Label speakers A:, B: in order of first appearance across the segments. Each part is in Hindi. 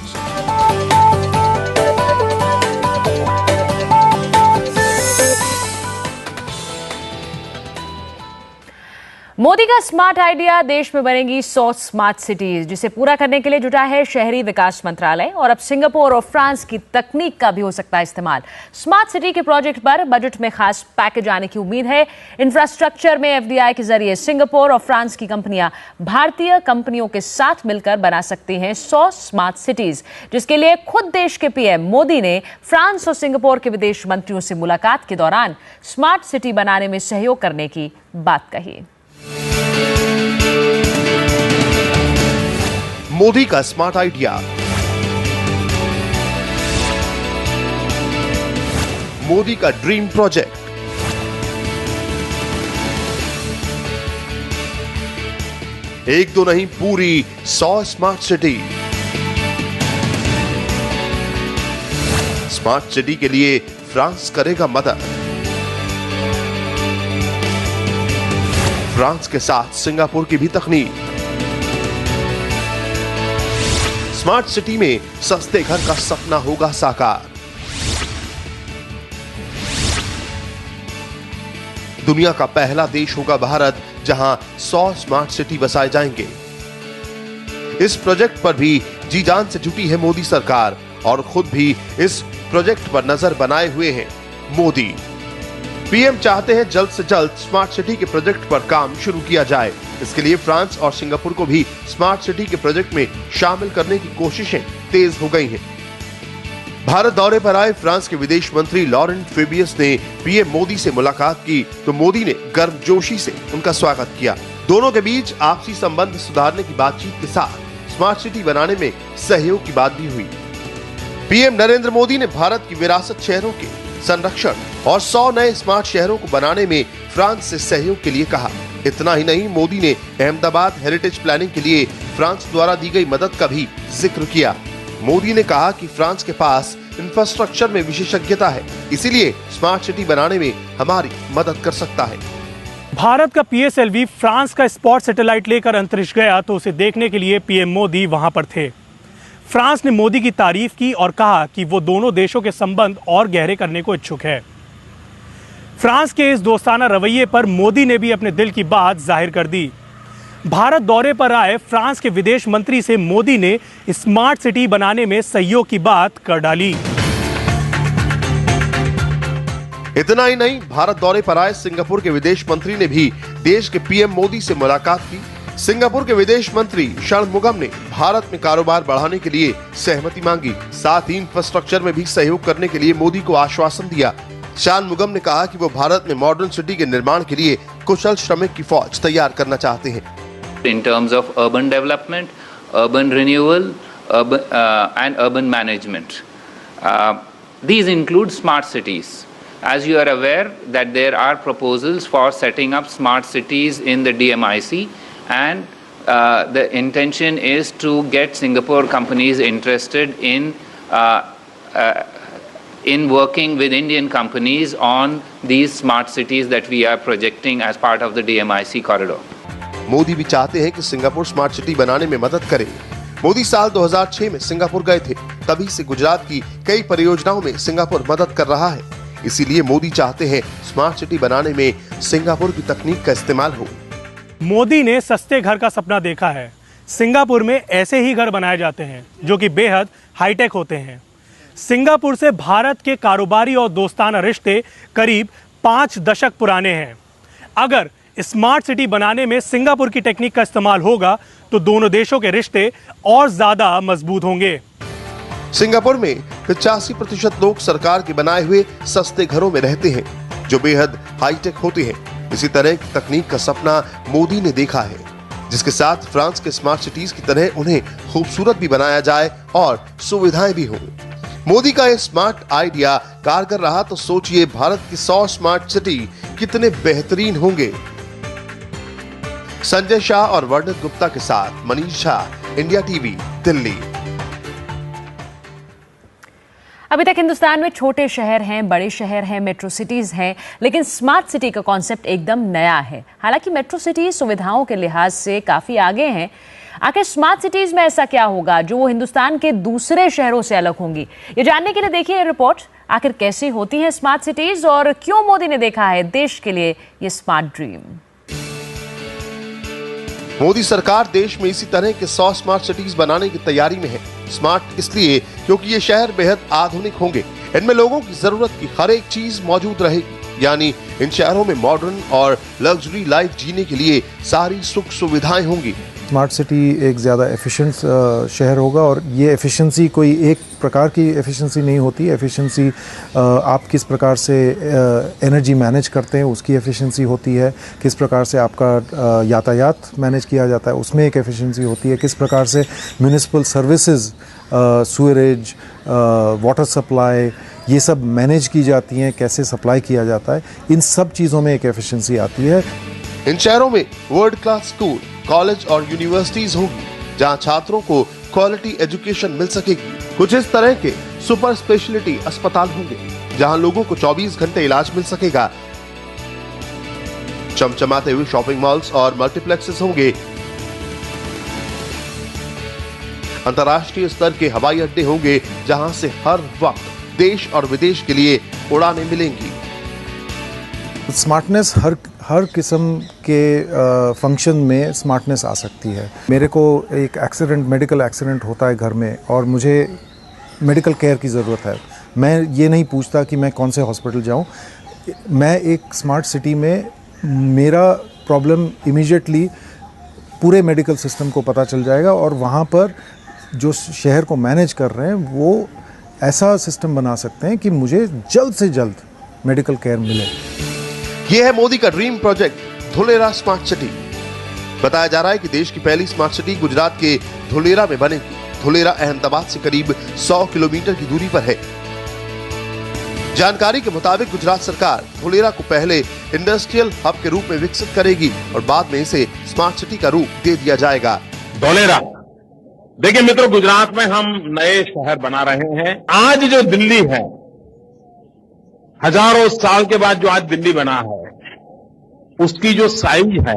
A: रिपोर्ट।
B: मोदी का स्मार्ट आइडिया, देश में बनेगी 100 स्मार्ट सिटीज, जिसे पूरा करने के लिए जुटा है शहरी विकास मंत्रालय। और अब सिंगापुर और फ्रांस की तकनीक का भी हो सकता है इस्तेमाल। स्मार्ट सिटी के प्रोजेक्ट पर बजट में खास पैकेज आने की उम्मीद है। इंफ्रास्ट्रक्चर में एफडीआई के जरिए सिंगापुर और फ्रांस की कंपनियां भारतीय कंपनियों के साथ मिलकर बना सकती हैं 100 स्मार्ट सिटीज, जिसके लिए खुद देश के पीएम मोदी ने फ्रांस और सिंगापुर के विदेश मंत्रियों से मुलाकात के दौरान स्मार्ट सिटी बनाने में सहयोग करने की बात कही।
A: मोदी का स्मार्ट आइडिया, मोदी का ड्रीम प्रोजेक्ट, एक दो नहीं पूरी 100 स्मार्ट सिटी। स्मार्ट सिटी के लिए फ्रांस करेगा मदद। फ्रांस के साथ सिंगापुर की भी तकनीक। स्मार्ट सिटी में सस्ते घर का सपना होगा साकार। दुनिया का पहला देश होगा भारत, जहां 100 स्मार्ट सिटी बसाए जाएंगे। इस प्रोजेक्ट पर भी जी जान से जुटी है मोदी सरकार और खुद भी इस प्रोजेक्ट पर नजर बनाए हुए हैं मोदी। पीएम चाहते हैं जल्द से जल्द स्मार्ट सिटी के प्रोजेक्ट पर काम शुरू किया जाए। इसके लिए फ्रांस और सिंगापुर को भी स्मार्ट सिटी के प्रोजेक्ट में शामिल करने की कोशिशें तेज हो गई हैं। भारत दौरे पर आए फ्रांस के विदेश मंत्री लॉरेंट फेबियस ने पीएम मोदी से मुलाकात की तो मोदी ने गर्मजोशी से उनका स्वागत किया। दोनों के बीच आपसी संबंध सुधारने की बातचीत के साथ स्मार्ट सिटी बनाने में सहयोग की बात भी हुई। पीएम नरेंद्र मोदी ने भारत की विरासत शहरों के संरक्षण और 100 नए स्मार्ट शहरों को बनाने में फ्रांस से सहयोग के लिए कहा। इतना ही नहीं, मोदी ने अहमदाबाद हेरिटेज प्लानिंग के लिए फ्रांस द्वारा दी गई मदद का भी जिक्र किया। मोदी ने कहा कि फ्रांस के पास इंफ्रास्ट्रक्चर में विशेषज्ञता है, इसीलिए स्मार्ट सिटी बनाने में हमारी मदद कर सकता है।
C: भारत का पीएसएलवी फ्रांस का स्पॉट सैटेलाइट लेकर अंतरिक्ष गया तो उसे देखने के लिए पीएम मोदी वहां पर थे। फ्रांस ने मोदी की तारीफ की और कहा कि वो दोनों देशों के संबंध और गहरे करने को इच्छुक है। फ्रांस के इस दोस्ताना रवैये पर मोदी ने भी अपने दिल की बात जाहिर कर दी। भारत दौरे पर आए फ्रांस के विदेश मंत्री से मोदी ने स्मार्ट सिटी बनाने में सहयोग की बात कर डाली।
A: इतना ही नहीं, भारत दौरे पर आए सिंगापुर के विदेश मंत्री ने भी देश के पीएम मोदी से मुलाकात की। सिंगापुर के विदेश मंत्री षणमुगम ने भारत में कारोबार बढ़ाने के लिए सहमति मांगी। साथ ही इंफ्रास्ट्रक्चर में भी सहयोग करने के लिए मोदी को आश्वासन दिया। षणमुगम ने कहा कि वो भारत में मॉडर्न सिटी के निर्माण के लिए कुशल श्रमिक की फौज तैयार करना चाहते हैं।
D: In terms of urban development, urban renewal, and urban management. These include smart cities. As you are aware that there are proposals for setting up smart cities in the DMIC, and the intention is to get Singapore companies interested in working with Indian companies on these smart cities that we are projecting as part of the DMIC corridor.
A: Modi भी चाहते हैं कि सिंगापुर स्मार्ट सिटी बनाने में मदद करे। मोदी साल 2006 में सिंगापुर गए थे, तभी से गुजरात की कई परियोजनाओं में सिंगापुर मदद कर रहा है। इसीलिए मोदी चाहते हैं स्मार्ट सिटी बनाने में सिंगापुर की तकनीक का इस्तेमाल हो।
C: मोदी ने सस्ते घर का सपना देखा है। सिंगापुर में ऐसे ही घर बनाए जाते हैं जो कि बेहद हाईटेक होते हैं। सिंगापुर से भारत के कारोबारी और दोस्ताना रिश्ते करीब 5 दशक पुराने हैं। अगर स्मार्ट सिटी बनाने में सिंगापुर की टेक्निक का इस्तेमाल होगा तो दोनों देशों के रिश्ते और ज्यादा मजबूत होंगे।
A: सिंगापुर में 85% लोग सरकार के बनाए हुए सस्ते घरों में रहते हैं जो बेहद हाईटेक होते हैं। इसी तरह की तकनीक का सपना मोदी ने देखा है, जिसके साथ फ्रांस के स्मार्ट सिटीज की तरह उन्हें खूबसूरत भी बनाया जाए और सुविधाएं भी हों। मोदी का यह स्मार्ट आइडिया कारगर रहा तो सोचिए भारत की 100 स्मार्ट सिटी कितने बेहतरीन होंगे। संजय शाह और वर्णित गुप्ता के साथ मनीष झा, इंडिया टीवी, दिल्ली।
B: अभी तक हिंदुस्तान में छोटे शहर हैं, बड़े शहर हैं, मेट्रो सिटीज हैं, लेकिन स्मार्ट सिटी का कॉन्सेप्ट एकदम नया है। हालांकि मेट्रो सिटी सुविधाओं के लिहाज से काफी आगे हैं। आखिर स्मार्ट सिटीज में ऐसा क्या होगा जो वो हिंदुस्तान के दूसरे शहरों से अलग होंगी? ये जानने के लिए देखिए ये रिपोर्ट। आखिर कैसी होती हैं स्मार्ट सिटीज और क्यों मोदी ने देखा है देश के लिए ये स्मार्ट ड्रीम?
A: मोदी सरकार देश में इसी तरह के 100 स्मार्ट सिटीज बनाने की तैयारी में है। स्मार्ट इसलिए क्योंकि ये शहर बेहद आधुनिक होंगे। इनमें लोगों की जरूरत की हर एक चीज मौजूद रहेगी, यानी इन शहरों में मॉडर्न और लग्जरी लाइफ जीने के लिए सारी सुख सुविधाएं होंगी।
E: स्मार्ट सिटी एक ज़्यादा एफिशिएंट शहर होगा और ये एफिशिएंसी कोई एक प्रकार की एफिशिएंसी नहीं होती। एफिशिएंसी आप किस प्रकार से एनर्जी मैनेज करते हैं उसकी एफिशिएंसी होती है, किस प्रकार से आपका यातायात मैनेज किया जाता है उसमें एक एफिशिएंसी होती है, किस प्रकार से municipal services, sewerage, water supply ये सब मैनेज की जाती हैं, कैसे सप्लाई किया जाता है, इन सब चीज़ों में एक एफिशिएंसी आती है।
A: इन शहरों में वर्ल्ड क्लास स्कूल, कॉलेज और यूनिवर्सिटीज होगी जहां छात्रों को क्वालिटी एजुकेशन मिल सकेगी। कुछ इस तरह के सुपर स्पेशलिटी अस्पताल होंगे जहां लोगों को 24 घंटे इलाज मिल सकेगा। चमचमाते हुए शॉपिंग मॉल्स और मल्टीप्लेक्सेस होंगे। अंतर्राष्ट्रीय स्तर के हवाई अड्डे होंगे जहां से हर वक्त देश और विदेश के लिए उड़ानें मिलेंगी।
E: स्मार्टनेस हर किस्म के फंक्शन में स्मार्टनेस आ सकती है। मेरे को एक मेडिकल एक्सीडेंट होता है घर में और मुझे मेडिकल केयर की ज़रूरत है। मैं ये नहीं पूछता कि मैं कौन से हॉस्पिटल जाऊं। मैं एक स्मार्ट सिटी में मेरा प्रॉब्लम इमीडिएटली पूरे मेडिकल सिस्टम को पता चल जाएगा और वहाँ पर जो शहर को मैनेज कर रहे हैं वो ऐसा सिस्टम बना सकते हैं कि मुझे जल्द से जल्द मेडिकल केयर मिले।
A: यह है मोदी का dream project Dholera smart city. बताया जा रहा है कि देश की पहली स्मार्ट सिटी गुजरात के धुलेरा में बनेगी। धुलेरा अहमदाबाद से करीब 100 किलोमीटर की दूरी पर है। जानकारी के मुताबिक गुजरात सरकार धुलेरा को पहले इंडस्ट्रियल हब के रूप में विकसित करेगी और बाद में इसे स्मार्ट सिटी का रूप दे दिया जाएगा।
F: धुलेरा, देखिए मित्रों, गुजरात में हम नए शहर बना रहे हैं। आज जो दिल्ली है, हजारों साल के बाद जो आज दिल्ली बना है, उसकी जो साइज है,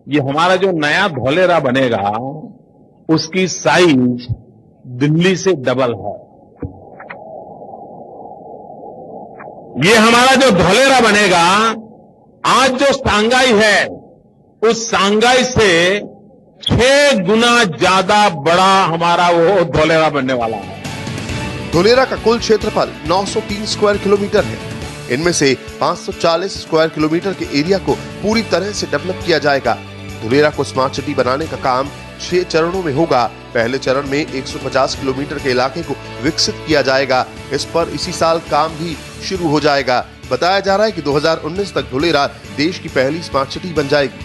F: ये हमारा जो नया धुलेरा बनेगा उसकी साइज दिल्ली से डबल है। ये हमारा जो धुलेरा बनेगा, आज जो सांगाई है उस सांगाई से 6 गुना ज्यादा बड़ा हमारा वो धुलेरा बनने वाला है।
A: धुलेरा का कुल क्षेत्रफल 903 स्क्वायर किलोमीटर है। इनमें से 540 स्क्वायर किलोमीटर के एरिया को पूरी तरह से डेवलप किया जाएगा। धुलेरा को स्मार्ट सिटी बनाने का काम 6 चरणों में होगा। पहले चरण में 150 किलोमीटर के इलाके को विकसित किया जाएगा। इस पर इसी साल काम भी शुरू हो जाएगा। बताया जा रहा है कि 2019 तक धुलेरा देश की पहली स्मार्ट सिटी बन जाएगी।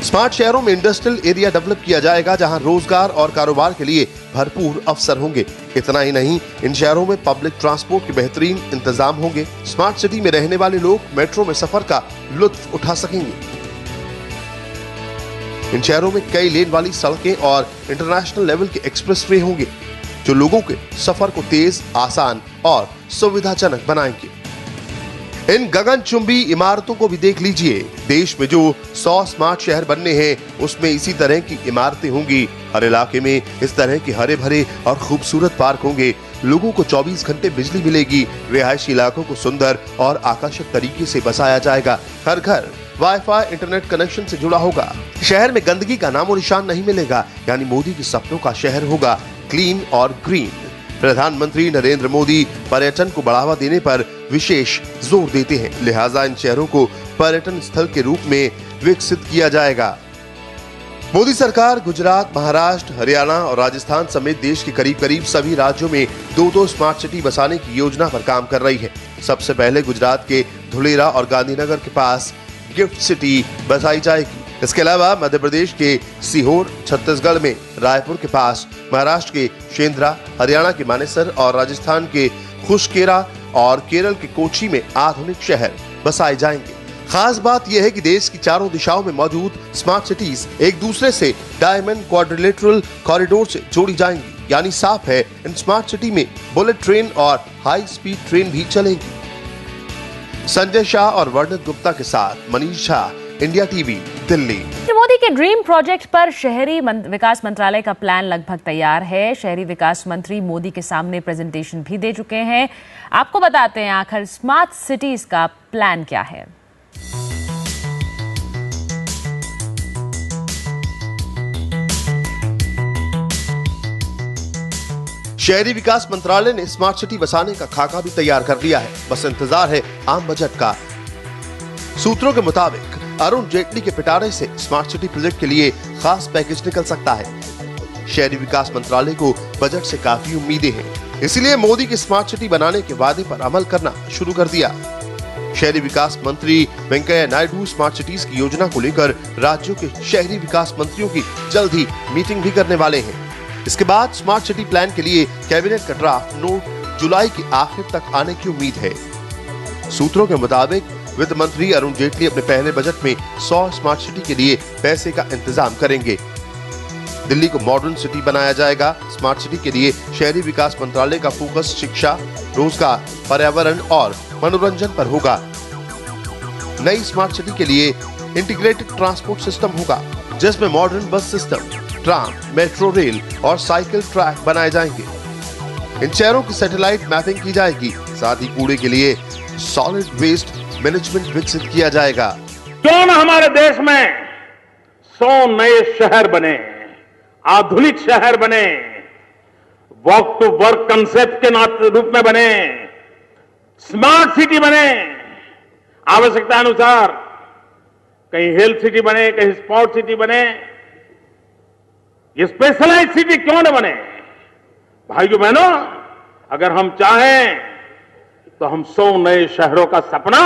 A: स्मार्ट शहरों में इंडस्ट्रियल एरिया डेवलप किया जाएगा जहां रोजगार और कारोबार के लिए भरपूर अवसर होंगे। इतना ही नहीं, इन शहरों में पब्लिक ट्रांसपोर्ट के बेहतरीन इंतजाम होंगे। स्मार्ट सिटी में रहने वाले लोग मेट्रो में सफर का लुत्फ उठा सकेंगे। इन शहरों में कई लेन वाली सड़कें और इंटरनेशनल लेवल के एक्सप्रेसवे होंगे जो लोगों के सफर को तेज, आसान और सुविधाजनक बनाएंगे। इन गगनचुंबी इमारतों को भी देख लीजिए। देश में जो 100 स्मार्ट शहर बनने हैं उसमें इसी तरह की इमारतें होंगी। हर इलाके में इस तरह के हरे भरे और खूबसूरत पार्क होंगे। लोगों को 24 घंटे बिजली मिलेगी। रिहायशी इलाकों को सुंदर और आकर्षक तरीके से बसाया जाएगा। हर घर वाईफाई इंटरनेट कनेक्शन से जुड़ा होगा। शहर में गंदगी का नामो निशान नहीं मिलेगा, यानी मोदी के सपनों का शहर होगा क्लीन और ग्रीन। प्रधानमंत्री नरेंद्र मोदी पर्यटन को बढ़ावा देने पर विशेष जोर देते हैं, लिहाजा इन शहरों को पर्यटन स्थल के रूप में विकसित किया जाएगा। मोदी सरकार गुजरात, महाराष्ट्र, हरियाणा और राजस्थान समेत देश के करीब सभी राज्यों में 2-2 स्मार्ट सिटी बसाने की योजना पर काम कर रही है। सबसे पहले गुजरात के धुलेरा और गांधीनगर के पास गिफ्ट सिटी बसाई जाएगी। इसके अलावा मध्य प्रदेश के सीहोर, छत्तीसगढ़ में रायपुर के पास, महाराष्ट्र के शेंद्रा, हरियाणा के मानेसर और राजस्थान के खुशकेरा और केरल के कोची में आधुनिक शहर बसाए जाएंगे। खास बात यह है कि देश की चारों दिशाओं में मौजूद स्मार्ट सिटीज एक दूसरे से डायमंड क्वाड्रिलेटरल कॉरिडोर से जोड़ी जाएंगी, यानी साफ है इन स्मार्ट सिटी में बुलेट ट्रेन और हाई स्पीड ट्रेन भी चलेंगी। संजय शाह और वर्णित गुप्ता के साथ मनीष झा, इंडिया टीवी, दिल्ली।
B: मोदी के ड्रीम प्रोजेक्ट पर शहरी विकास मंत्रालय का प्लान लगभग तैयार है। शहरी विकास मंत्री मोदी के सामने प्रेजेंटेशन भी दे चुके हैं। आपको बताते हैं आखिर स्मार्ट सिटीज का प्लान क्या है।
A: शहरी विकास मंत्रालय ने स्मार्ट सिटी बसाने का खाका भी तैयार कर लिया है, बस इंतजार है आम बजट का। सूत्रों के मुताबिक अरुण जेटली के पिटारे से स्मार्ट सिटी प्रोजेक्ट के लिए खास पैकेज निकल सकता है। शहरी विकास मंत्रालय को बजट से काफी उम्मीदें हैं, इसलिए मोदी की स्मार्ट सिटी बनाने के वादे पर अमल करना शुरू कर दिया। शहरी विकास मंत्री वेंकैया नायडू स्मार्ट सिटीज की योजना को लेकर राज्यों के शहरी विकास मंत्रियों की जल्द ही मीटिंग भी करने वाले हैं। इसके बाद स्मार्ट सिटी प्लान के लिए कैबिनेट का ड्राफ्ट नोट जुलाई के आखिर तक आने की उम्मीद है। सूत्रों के मुताबिक वित्त मंत्री अरुण जेटली अपने पहले बजट में 100 स्मार्ट सिटी के लिए पैसे का इंतजाम करेंगे। दिल्ली को मॉडर्न सिटी बनाया जाएगा। स्मार्ट सिटी के लिए शहरी विकास मंत्रालय का फोकस शिक्षा, रोजगार, पर्यावरण और मनोरंजन पर होगा। नई स्मार्ट सिटी के लिए इंटीग्रेटेड ट्रांसपोर्ट सिस्टम होगा, जिसमें मॉडर्न बस सिस्टम, ट्राम, मेट्रो रेल और साइकिल ट्रैक बनाए जाएंगे। इन शहरों की सैटेलाइट मैपिंग की जाएगी। साथ ही कूड़े के लिए सॉलिड वेस्ट मैनेजमेंट विकसित किया जाएगा।
F: क्यों न हमारे देश में 100 नए शहर बने, आधुनिक शहर बने, वॉक टू वर्क कंसेप्ट के रूप में बने, स्मार्ट सिटी बने, आवश्यकता अनुसार कहीं हेल्थ सिटी बने, कहीं स्पोर्ट सिटी बने, ये स्पेशलाइज सिटी क्यों न बने। भाइयों बहनों, अगर हम चाहें तो हम 100 नए शहरों का सपना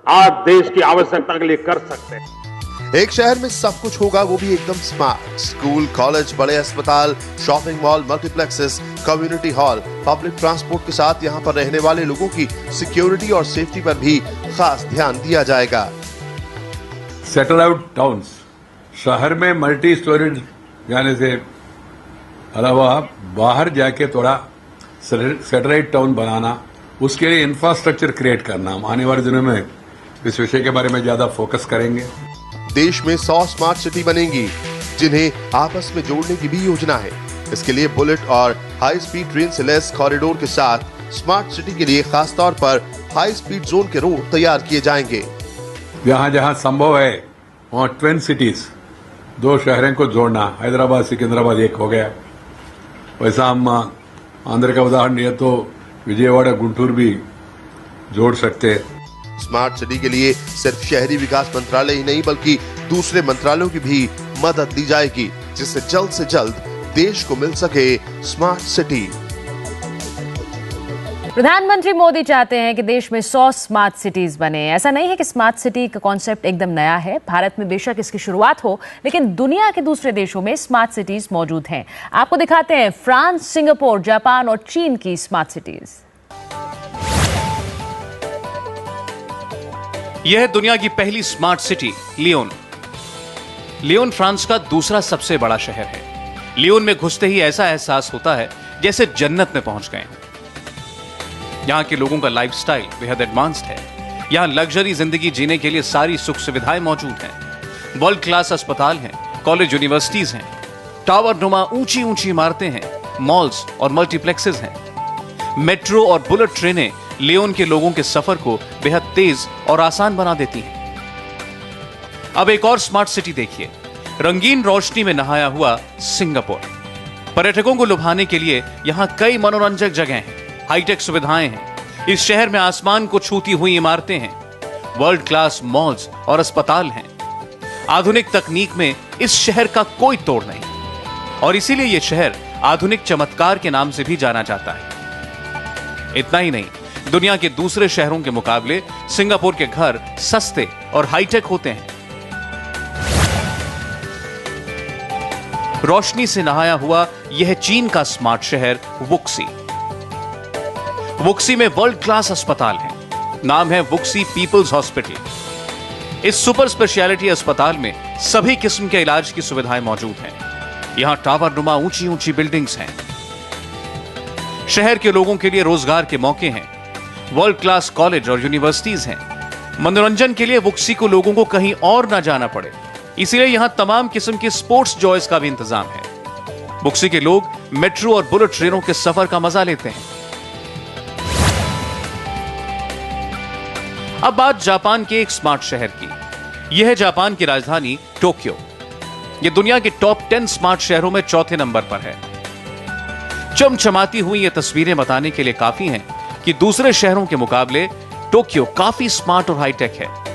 F: आज देश की आवश्यकता के लिए कर सकते हैं।
A: एक शहर में सब कुछ होगा, वो भी एकदम स्मार्ट। स्कूल, कॉलेज, बड़े अस्पताल, shopping mall, multiplexes, community hall, public transport के साथ यहाँ पर रहने वाले लोगों की सिक्योरिटी और सेफ्टी पर भी खास ध्यान दिया जाएगा।
G: सेटल आउट टाउन्स, शहर में मल्टी स्टोरेज जाने से अलावा बाहर जाके थोड़ा सैटेलाइट टाउन बनाना, उसके लिए इंफ्रास्ट्रक्चर क्रिएट करना। हम आने वाले दिनों में इस विषय के बारे में ज्यादा फोकस करेंगे।
A: देश में 100 स्मार्ट सिटी बनेंगी, जिन्हें आपस में जोड़ने की भी योजना है। इसके लिए बुलेट और हाई स्पीड ट्रेन से लैस कॉरिडोर के साथ स्मार्ट सिटी के लिए खास तौर पर हाई स्पीड जोन के रोड तैयार किए जाएंगे।
G: जहां जहां संभव है वहां ट्विन सिटीज, 2 शहरों को जोड़ना, हैदराबाद सिकंदराबाद एक हो गया। वैसा हम आंध्र का उदाहरण लिया तो विजयवाड़ा गुंटूर भी जोड़ सकते हैं।
A: स्मार्ट सिटी के लिए सिर्फ शहरी विकास मंत्रालय ही नहीं बल्कि दूसरे मंत्रालयों की भी मदद ली जाएगी, जिससे जल्द से जल्द देश को मिल सके स्मार्ट सिटी।
B: प्रधानमंत्री मोदी चाहते हैं कि देश में 100 स्मार्ट सिटीज बने। ऐसा नहीं है कि स्मार्ट सिटी का कॉन्सेप्ट एकदम नया है। भारत में बेशक इसकी शुरुआत हो, लेकिन दुनिया के दूसरे देशों में स्मार्ट सिटीज मौजूद हैं। आपको दिखाते हैं फ्रांस, सिंगापुर, जापान और चीन की स्मार्ट सिटीज।
H: यह है दुनिया की पहली smart city Lyon. Lyon France का दूसरा सबसे बड़ा शहर है। लियोन में घुसते ही ऐसा एहसास होता है जैसे जन्नत में पहुंच गए हैं। यहाँ के लोगों का लाइफस्टाइल बेहद एडवांस्ड है। यहाँ लग्जरी जिंदगी जीने के लिए सारी सुख सुविधाएं मौजूद हैं। वर्ल्ड क्लास अस्पताल हैं, कॉलेज, यूनिवर्सिटीज हैं, टावर नुमा ऊंची ऊंची इमारतें हैं, मॉल्स और मल्टीप्लेक्सेस हैं। मेट्रो और बुलेट ट्रेनें लियोन के लोगों के सफर को बेहद तेज और आसान बना देती हैं। अब एक और स्मार्ट सिटी देखिए, रंगीन रोशनी में नहाया हुआ सिंगापुर। पर्यटकों को लुभाने के लिए यहाँ कई मनोरंजक जगह हैं, हाईटेक सुविधाएं हैं। इस शहर में आसमान को छूती हुई इमारतें हैं, वर्ल्ड क्लास मॉल्स और अस्पताल हैं। आधुनिक तकनीक में इस शहर का कोई तोड़ नहीं और इसीलिए यह शहर आधुनिक चमत्कार के नाम से भी जाना जाता है। इतना ही नहीं, दुनिया के दूसरे शहरों के मुकाबले सिंगापुर के घर सस्ते और हाईटेक होते हैं। रोशनी से नहाया हुआ यह चीन का स्मार्ट शहर वुक्सी। वुक्सी में वर्ल्ड क्लास अस्पताल है, नाम है वुक्सी पीपल्स हॉस्पिटल। इस सुपर स्पेशलिटी अस्पताल में सभी किस्म के इलाज की सुविधाएं मौजूद हैं। यहां टावर नुमा ऊंची ऊंची बिल्डिंग्स हैं। शहर के लोगों के लिए रोजगार के मौके हैं, वर्ल्ड क्लास कॉलेज और यूनिवर्सिटीज हैं। मनोरंजन के लिए वुक्सी को लोगों को कहीं और ना जाना पड़े। इसीलिए यहां तमाम किस्म की स्पोर्ट्स जॉयज का भी इंतजाम है। बुक्सी के लोग मेट्रो और बुलेट ट्रेनों के सफर का मजा लेते हैं। अब बात जापान के एक स्मार्ट शहर की। यह है जापान की राजधानी टोक्यो। यह दुनिया के टॉप 10 स्मार्ट शहरों में चौथे नंबर पर है। चमचमाती हुई ये तस्वीरें बताने के लिए काफी हैं कि दूसरे शहरों के मुकाबले टोक्यो काफी स्मार्ट और हाईटेक है।